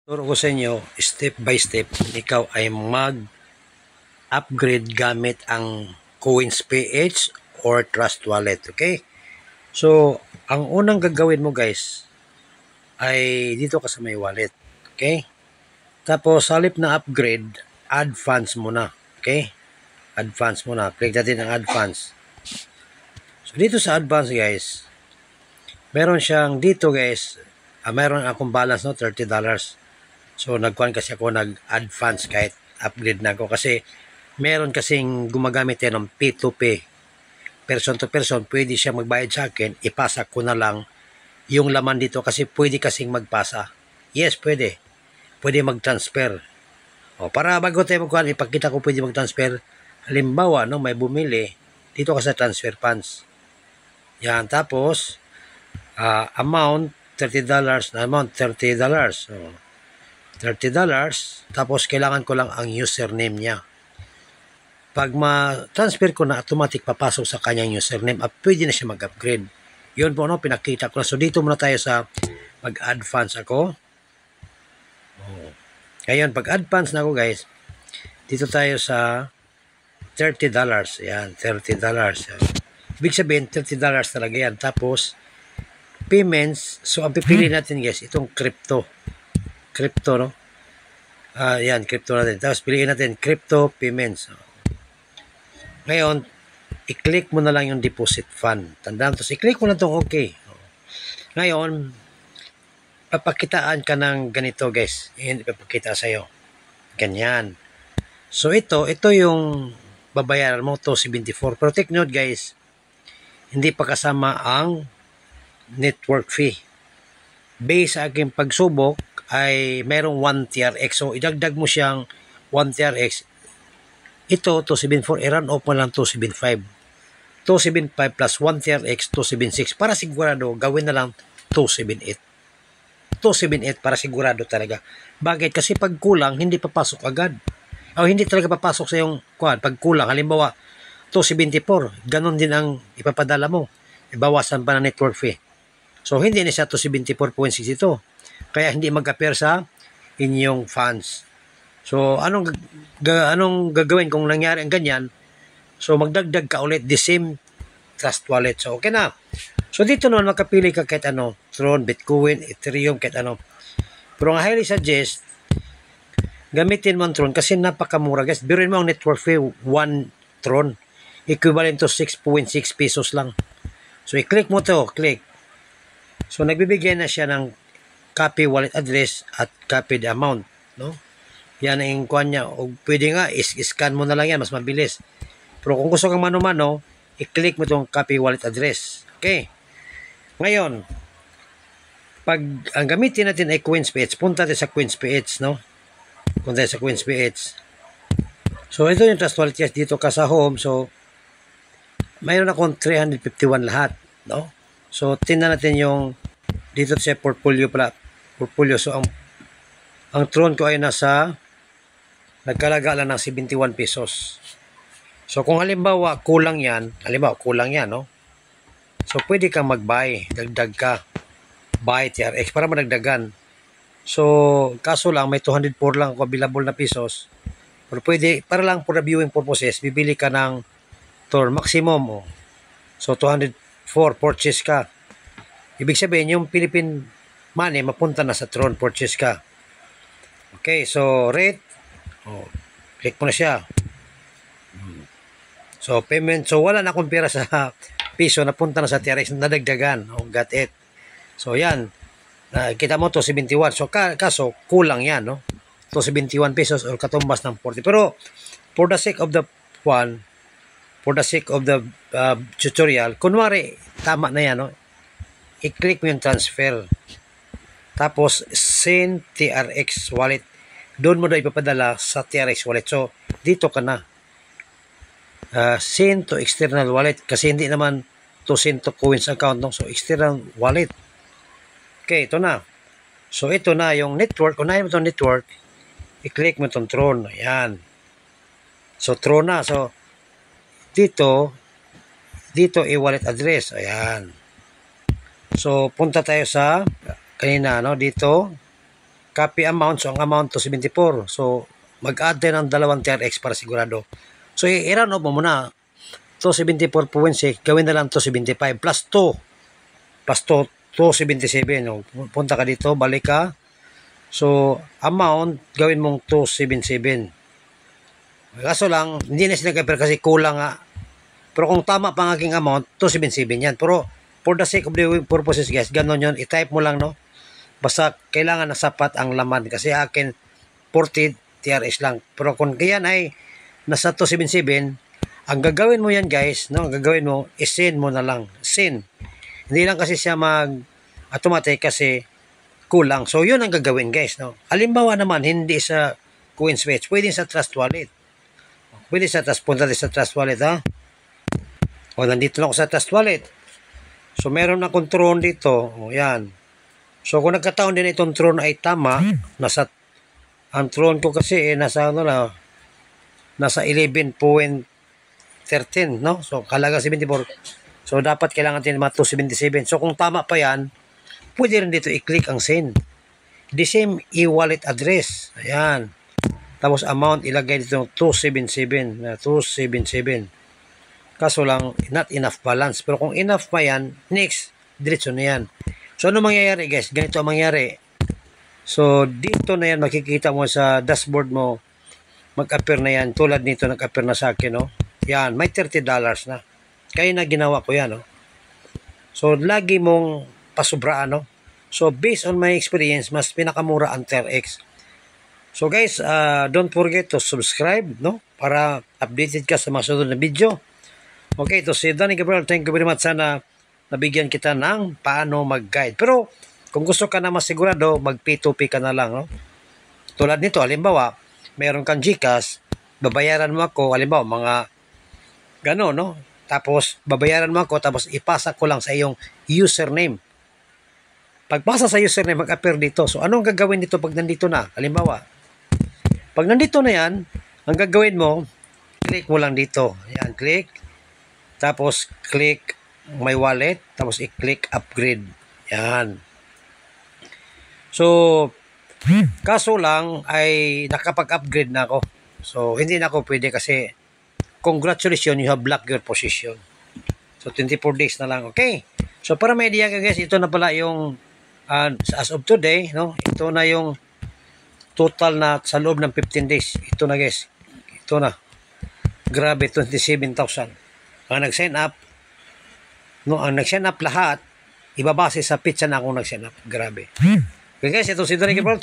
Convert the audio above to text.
Turo ko sa inyo, step by step, ikaw ay mag-upgrade gamit ang Coins PH or Trust Wallet, okay? So, ang unang gagawin mo guys, ay dito ka sa may wallet, okay? Tapos, halip na upgrade, add funds muna, okay? Add funds muna, click natin ang add funds. So, dito sa add funds guys, meron siyang dito guys, meron akong balance no, $30. So, nagkuhan kasi ako nag-add funds kahit upgrade na ako kasi meron kasing gumagamit yan ng P2P. Person to person, pwede siya magbayad sa akin, ipasa ko na lang yung laman dito kasi pwede kasing magpasa. Yes, pwede. Pwede mag-transfer. O, para bago tayo magkuhan, ipakita ko pwede mag-transfer. Halimbawa, no, may bumili, dito ka sa transfer funds. Yan, tapos, amount, $30, amount, $30. So, $30, tapos kailangan ko lang ang username niya. Pag ma-transfer ko na, automatic papasok sa kanyang username at pwede na siya mag-upgrade. Yun po, no, pinakita ko na. So, dito muna tayo sa mag-add funds ako. Ngayon, pag-add funds na ako, guys, dito tayo sa $30. Yan, $30. Ibig sabihin, $30 talaga yan. Tapos, payments, so ang pipili natin, guys, itong crypto, no? Yan, crypto natin. Tapos piliin natin crypto payments. Ngayon, i-click mo na lang yung deposit fund. Tandaan to, i-click mo na itong okay. Ngayon, papakitaan ka ng ganito guys. Yan, ipapakita sa'yo. Ganyan. So ito yung babayaran mo, $274. Pero take note guys, hindi pa kasama ang network fee. Based sa aking pagsubok, ay merong 1 TRX. So, idagdag mo siyang 1 TRX. Ito, 274. I-run off mo lang 275. 275 plus 1 TRX, 276. Para sigurado, gawin na lang 278. 278 para sigurado talaga. Bakit? Kasi pag kulang, hindi papasok agad. O hindi talaga papasok sa yung kuhan. Pag kulang, halimbawa, 274. Ganon din ang ipapadala mo. Ibawasan pa ng network fee. So, hindi na siya 274.62. Kaya hindi mag-appear sa inyong funds. So, anong gagawin kung nangyari ang ganyan? So, magdagdag ka ulit the same Trust Wallet. So, okay na. So, dito naman makapili ka kahit ano. Tron, Bitcoin, Ethereum, kahit ano. Pero ang highly suggest, gamitin mo ang Tron kasi napakamura guys. Biruin mo ang network fee, 1 Tron. Equivalent to 6.6 pesos lang. So, i-click mo to. Click. So, nagbibigay na siya ng copy wallet address at copy the amount, no? Yan ang kuha niya. O pwede nga, scan mo na lang yan, mas mabilis. Pero kung gusto kang mano-mano, i-click mo itong copy wallet address. Okay? Ngayon, pag ang gamitin natin ay Coins PH, punta tayo sa Coins PH, no? Punta tayo sa Coins PH. So, ito yung Trust Wallet. Yes, dito ka sa home. So, mayroon akong 351 lahat, no? So, tingnan natin yung dito sa portfolio pala. Portfolio. So, ang Tron ko ay nagkalaga lang ng 71 pesos. So, kung halimbawa kulang yan, no? So, pwede kang mag-buy. Dagdag ka. Buy TRX para madagdagan. So, kaso lang, may 204 lang ako available na pesos. Pero pwede, para lang for the viewing purposes, bibili ka ng Tron maximum. Oh. So, 204 purchase ka. Ibig sabihin, yung Philippine money, mapunta na sa Tron, purchase ka. Okay, so rate. Oh, click mo na siya. So, payment. So, wala na akong pera sa piso, napunta na sa TRX, nadagdagan. Oh, got it. So, yan. Kita mo, 271. So, kaso, kulang yan, no? 271 pesos or katumbas ng 40. Pero, for the sake of the tutorial, kunwari, tama na yan, no? I-click mo yung transfer. Tapos, send TRX wallet. Doon mo na ipapadala sa TRX wallet. So, dito ka na. Send to external wallet. Kasi hindi naman to send to Coins account. No? So, external wallet. Okay, ito na. So, ito na yung network. Unahin mo itong network. I-click mo itong Tron. Ayan. So, Tron na. So, dito i-wallet address. Ayan. So, punta tayo sa kanina, no? Dito. copy amount, so ang amount 274. So, mag-add din ng dalawang TRX para sigurado. So, i-run off mo muna. 274.6, gawin na lang 275 plus 2. Plus 2, 277. No? Punta ka dito, balik ka. So, amount, gawin mong 277. Kaso lang, hindi na sinagapir kasi kulang nga. Pero kung tama pa ang aking amount, 277 yan. Pero, for the sake of the purposes, guys, ganon yun. I-type mo lang, no? Basta kailangan na sapat ang laman. Kasi akin, 40 TRS lang. Pero kung kayan ay nasa 277, ang gagawin mo yan, guys, no? Ang gagawin mo, i-send mo na lang. Send. Hindi lang kasi siya automatic kasi kulang. So, yun ang gagawin, guys, no? Halimbawa naman, hindi sa CoinSwitch. Pwede sa Trust Wallet. Pwede sa Trust, punta din sa Trust Wallet, ha? O, nandito na ako sa Trust Wallet. So, meron akong Tron dito. O, yan. So, kung nagkataon din itong Tron ay tama, ang Tron ko kasi, nasa 11.13, no? So, halaga 74. So, dapat kailangan din mga 277. So, kung tama pa yan, pwede rin dito i-click ang send. The same e-wallet address. Ayan. Tapos amount, ilagay dito 277. 277. Kaso lang, not enough balance. Pero kung enough pa yan, next, diretso na yan. So, ano mangyayari, guys? Ganito ang mangyayari. So, dito na yan, makikita mo sa dashboard mo, mag-appear na yan. Tulad nito, nag-appear na sa akin, no? Yan, may $30 na. Kaya na ginawa ko yan, no? So, lagi mong pasubraan, no? So, based on my experience, mas pinakamura ang TRX. So, guys, don't forget to subscribe, no? Para updated ka sa mga sunod na video. Okay, ito si Danny Gabriel. Thank you very much. Sana nabigyan kita ng paano mag-guide. Pero, kung gusto ka na masigurado, mag-P2P ka na lang, no? Tulad nito, halimbawa, meron kang GCash, babayaran mo ako, halimbawa, mga gano'n, no? Tapos, babayaran mo ako, tapos ipasa ko lang sa iyong username. Pagpasa sa username, mag-appear dito. So, anong gagawin dito pag nandito na? Halimbawa, pag nandito na yan, ang gagawin mo, click mo lang dito. Yan, click. Tapos, click my wallet. Tapos, i-click upgrade. Yan. So, kaso lang ay nakapag-upgrade na ako. So, hindi na ako pwede kasi congratulations, you have blocked your position. So, 24 days na lang. Okay? So, para may idea ka, guys, ito na pala yung as of today, no? Ito na yung total na sa loob ng 15 days. Ito na, guys. Ito na. Grabe, 27,000. Ang nag-sign up, no, ang nag-sign up lahat, ibabase sa pizza na akong nag-sign up. Grabe. Okay, guys, ito si Danny Gabriel.